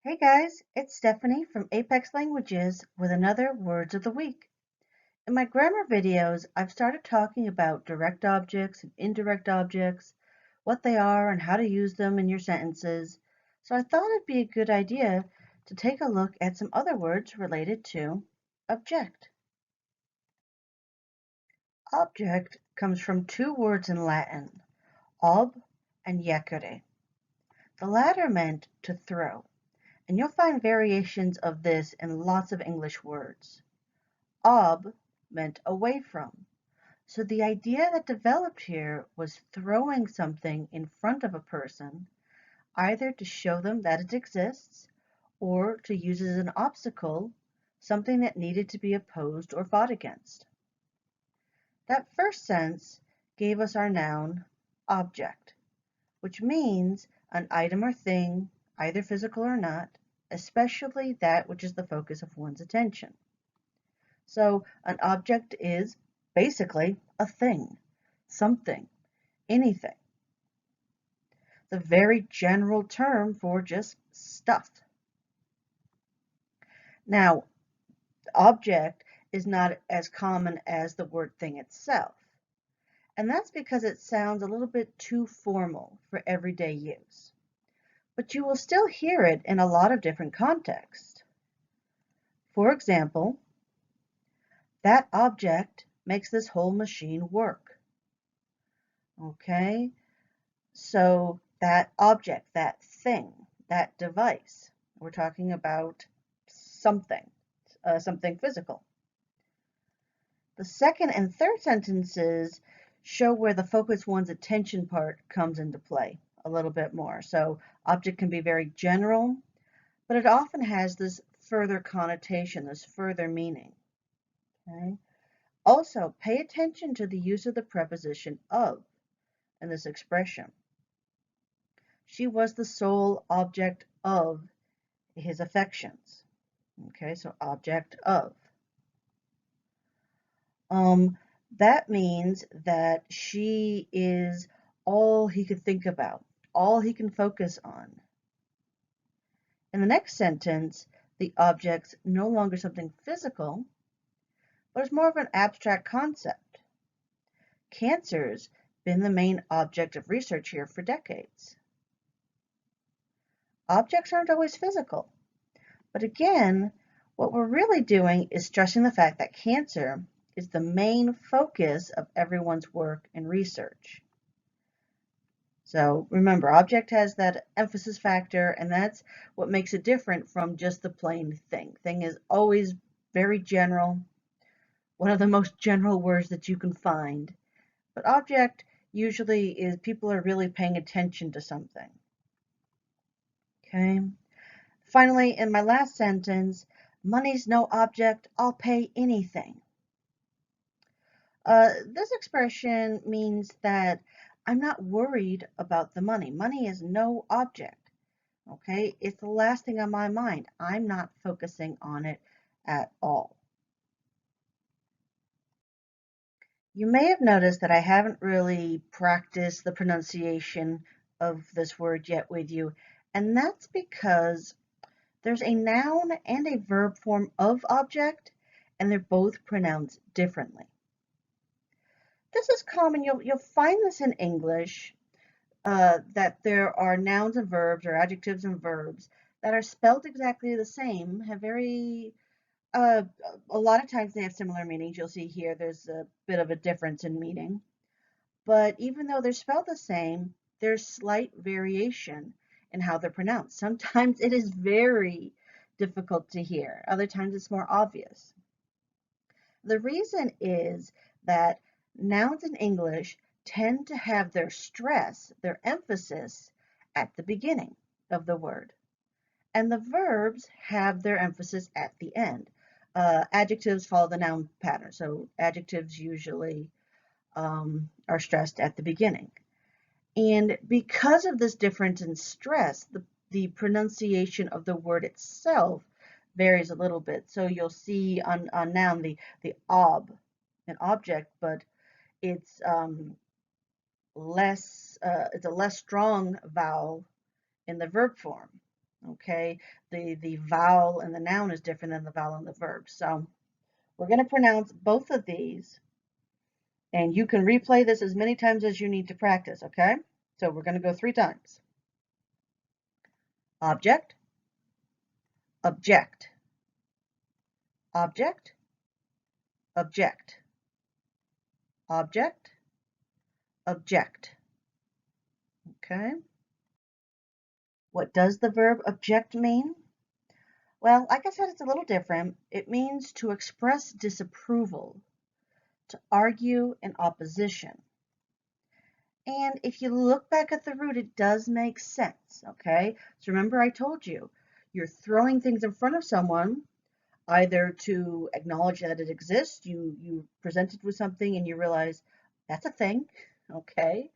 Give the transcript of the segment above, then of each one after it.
Hey guys, it's Stephanie from Apex Languages with another Words of the Week. In my grammar videos, I've started talking about direct objects and indirect objects, what they are and how to use them in your sentences, so I thought it'd be a good idea to take a look at some other words related to object. Object comes from two words in Latin, ob and jecere. The latter meant to throw, and you'll find variations of this in lots of English words. Ob meant away from. So the idea that developed here was throwing something in front of a person, either to show them that it exists or to use as an obstacle, something that needed to be opposed or fought against. That first sense gave us our noun, object, which means an item or thing, either physical or not, especially that which is the focus of one's attention. So an object is basically a thing, something, anything. The very general term for just stuff. Now, object is not as common as the word thing itself. And that's because it sounds a little bit too formal for everyday use. But you will still hear it in a lot of different contexts. For example, that object makes this whole machine work. Okay, so that object, that thing, that device, we're talking about something, something physical. The second and third sentences show where the focus one's attention part comes into play a little bit more. So object can be very general, but it often has this further connotation, this further meaning. Okay? Also, pay attention to the use of the preposition of in this expression. She was the sole object of his affections. Okay, so object of. That means that she is all he could think about, all he can focus on. In the next sentence, the object's no longer something physical, but it's more of an abstract concept. Cancer's been the main object of research here for decades. Objects aren't always physical, but again, what we're really doing is stressing the fact that cancer is the main focus of everyone's work and research. So remember, object has that emphasis factor, and that's what makes it different from just the plain thing. Thing is always very general, one of the most general words that you can find. But object usually is people are really paying attention to something. Okay. Finally, in my last sentence, money's no object, I'll pay anything. This expression means that I'm not worried about the money. Money is no object, okay? It's the last thing on my mind. I'm not focusing on it at all. You may have noticed that I haven't really practiced the pronunciation of this word yet with you, and that's because there's a noun and a verb form of object, and they're both pronounced differently. This is common. You'll find this in English, that there are nouns and verbs or adjectives and verbs that are spelled exactly the same, have uh, a lot of times they have similar meanings. You'll see here there's a bit of a difference in meaning. But even though they're spelled the same, there's slight variation in how they're pronounced. Sometimes it is very difficult to hear. Other times it's more obvious. The reason is that nouns in English tend to have their stress, their emphasis at the beginning of the word. And the verbs have their emphasis at the end. Adjectives follow the noun pattern. So adjectives usually are stressed at the beginning. And because of this difference in stress, the pronunciation of the word itself varies a little bit. So you'll see on noun the ob, an object, but it's it's a less strong vowel in the verb form. Okay, the vowel and the noun is different than the vowel and the verb. So we're going to pronounce both of these, and you can replay this as many times as you need to practice, okay? So we're going to go 3 times. Object, object, object, object, object, object. Okay? What does the verb object mean? Well, like I said, it's a little different. It means to express disapproval, to argue in opposition. And if you look back at the root, it does make sense, okay? So remember I told you, you're throwing things in front of someone, either to acknowledge that it exists, you present it with something and you realize that's a thing, okay?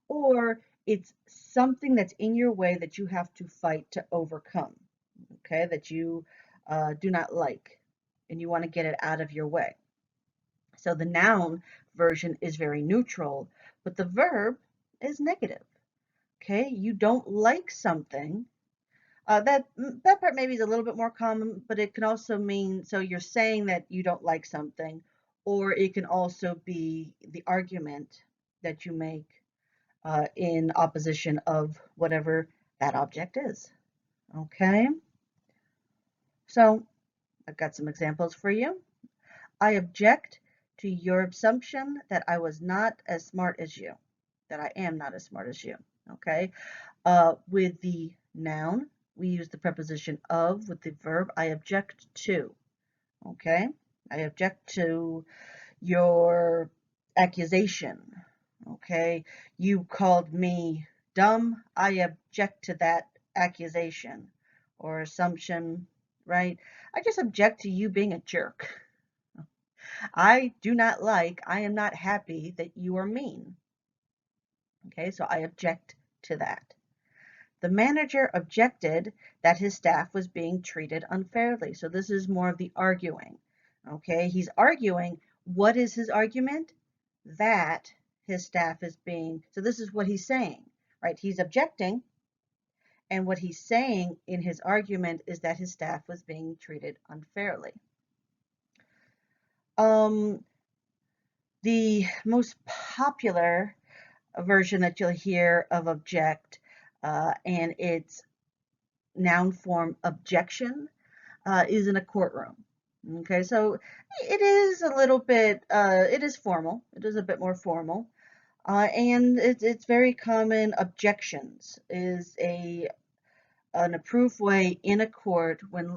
Or it's something that's in your way that you have to fight to overcome, okay? That you do not like and you want to get it out of your way. So the noun version is very neutral, but the verb is negative. Okay, you don't like something. That part maybe is a little bit more common, but it can also mean, so you're saying that you don't like something, or it can also be the argument that you make in opposition of whatever that object is. Okay, so I've got some examples for you. I object to your assumption that I was not as smart as you, that I am not as smart as you. Okay, with the noun, we use the preposition of. With the verb, I object to. Okay, I object to your accusation. Okay, you called me dumb. I object to that accusation or assumption, right? I just object to you being a jerk. I am not happy that you are mean. Okay, so I object to that. The manager objected that his staff was being treated unfairly. So this is more of the arguing. Okay, he's arguing. What is his argument? That his staff is being, so this is what he's saying, right? He's objecting, and what he's saying in his argument is that his staff was being treated unfairly. The most popular version that you'll hear of object, and its noun form objection, is in a courtroom. Okay, so it is a little bit, it is formal. It is a bit more formal. And it's very common. Objections is an approved way in a court when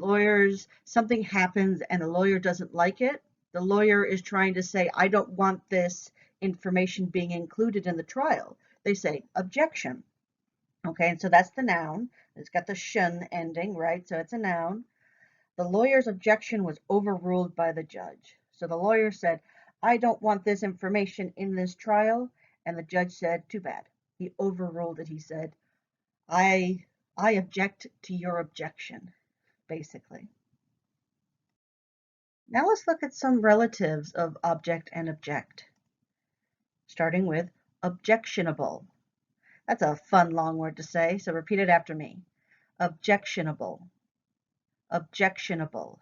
something happens and a lawyer doesn't like it. The lawyer is trying to say, I don't want this information being included in the trial. They say objection. Okay, and so that's the noun. It's got the shun ending, right? So it's a noun. The lawyer's objection was overruled by the judge. So the lawyer said, I don't want this information in this trial. And the judge said, too bad. He overruled it. He said, I object to your objection, basically. Now let's look at some relatives of object and object, starting with objectionable. That's a fun long word to say, so repeat it after me. Objectionable, objectionable,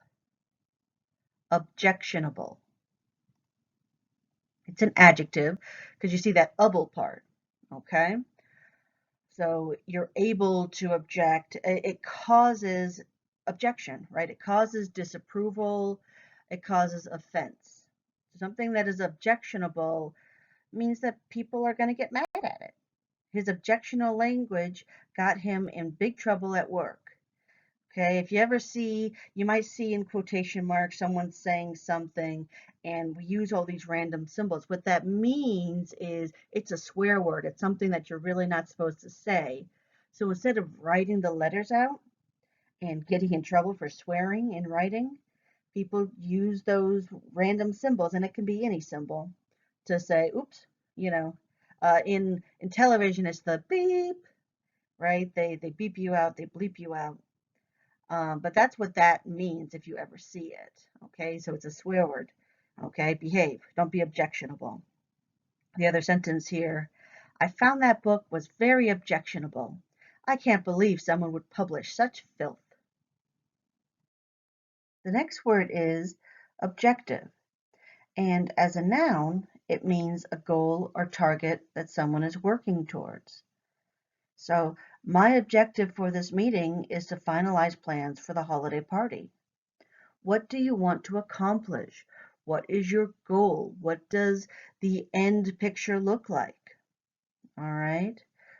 objectionable. It's an adjective because you see that able part, okay? So you're able to object. It causes objection, right? It causes disapproval. It causes offense. Something that is objectionable means that people are going to get mad at it. His objectionable language got him in big trouble at work. Okay, if you ever see, you might see in quotation marks someone saying something, and we use all these random symbols. What that means is it's a swear word. It's something that you're really not supposed to say. So instead of writing the letters out and getting in trouble for swearing in writing, people use those random symbols, and it can be any symbol, to say, oops, you know. In television, it's the beep, right? They beep you out, they bleep you out. But that's what that means if you ever see it. Okay, so it's a swear word. Okay, behave. Don't be objectionable. The other sentence here, I found that book was very objectionable. I can't believe someone would publish such filth. The next word is objective, and as a noun, it means a goal or target that someone is working towards. So, my objective for this meeting is to finalize plans for the holiday party. What do you want to accomplish? What is your goal? What does the end picture look like? All right.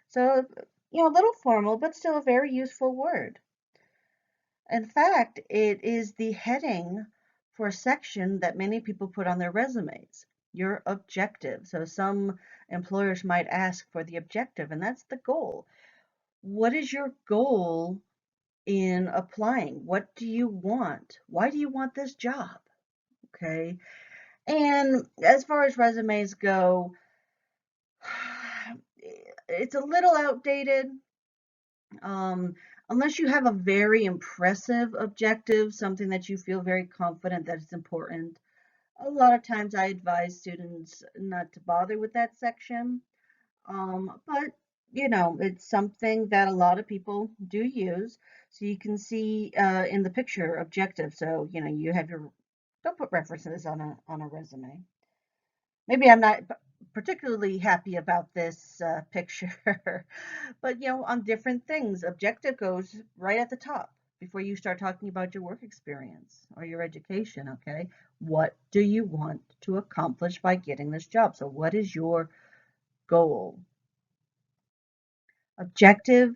So, a little formal, but still a very useful word. In fact, it is the heading for a section that many people put on their resumes. Your objective. So some employers might ask for the objective, and that's the goal. What is your goal in applying? What do you want? Why do you want this job? Okay. And as far as resumes go, it's a little outdated. Um, unless you have a very impressive objective, something that you feel very confident that it's important. A lot of times I advise students not to bother with that section. But it's something that a lot of people do use. So you can see in the picture objective. So, you have don't put references on a resume. Maybe I'm not particularly happy about this picture, but on different things, objective goes right at the top before you start talking about your work experience or your education, okay? What do you want to accomplish by getting this job? So what is your goal? Objective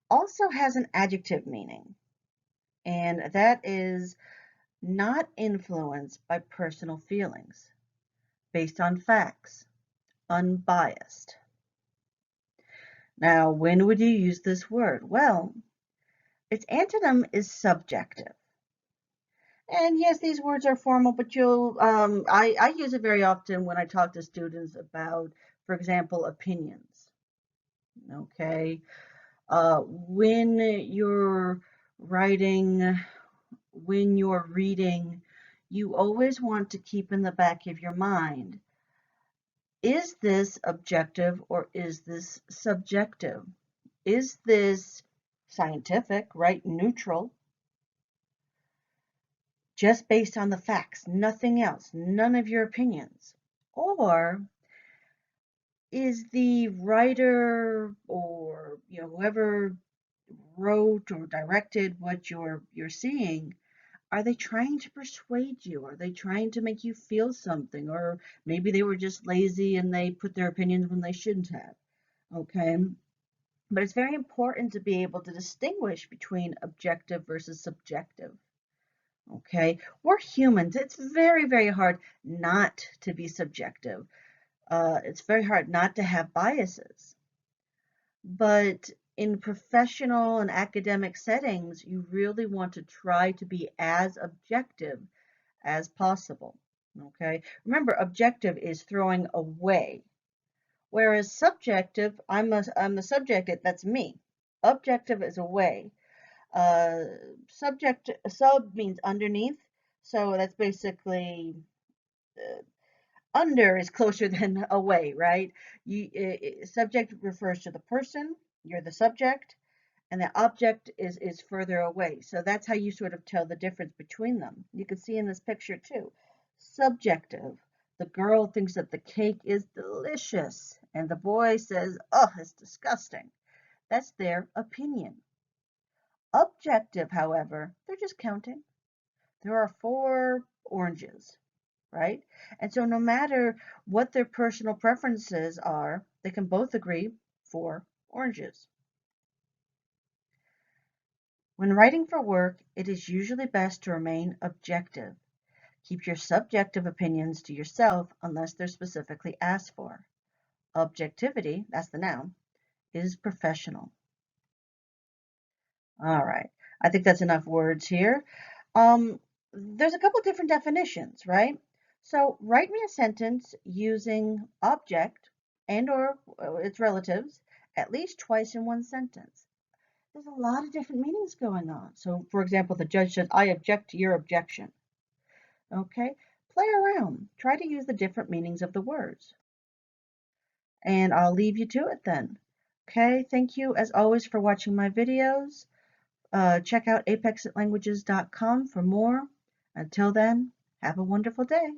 also has an adjective meaning, and that is not influenced by personal feelings, based on facts, unbiased. Now, when would you use this word? Well, its antonym is subjective. And yes, these words are formal, but I use it very often when I talk to students about, for example, opinions. Okay. When you're writing, when you're reading, you always want to keep in the back of your mind, is this objective or is this subjective? Is this scientific, right? Neutral, just based on the facts, nothing else, none of your opinions? Or is the writer or whoever wrote or directed what you're seeing, are they trying to persuade you? Are they trying to make you feel something? Or maybe they were just lazy and they put their opinions when they shouldn't have. Okay. But it's very important to be able to distinguish between objective versus subjective. Okay, we're humans. It's very, very hard not to be subjective. It's very hard not to have biases. But in professional and academic settings, you really want to try to be as objective as possible. Okay, remember, objective is throwing away, whereas subjective, I'm the subject, that's me. Objective is away. Sub means underneath, so that's basically under is closer than away, right? Subject refers to the person, you're the subject, and the object is further away. So that's how you sort of tell the difference between them. You can see in this picture too. Subjective, the girl thinks that the cake is delicious, and the boy says, oh, it's disgusting. That's their opinion. Objective, however, they're just counting. There are 4 oranges, right? And so no matter what their personal preferences are, they can both agree 4 oranges. When writing for work, it is usually best to remain objective. Keep your subjective opinions to yourself unless they're specifically asked for. Objectivity, that's the noun, is professional. All right, I think that's enough words here. There's a couple different definitions, right? So write me a sentence using object and or its relatives at least twice in one sentence. There's a lot of different meanings going on. So for example, the judge says, I object to your objection. Okay, play around. Try to use the different meanings of the words. And I'll leave you to it then. Okay, thank you as always for watching my videos. Check out apexitlanguages.com for more. Until then, have a wonderful day.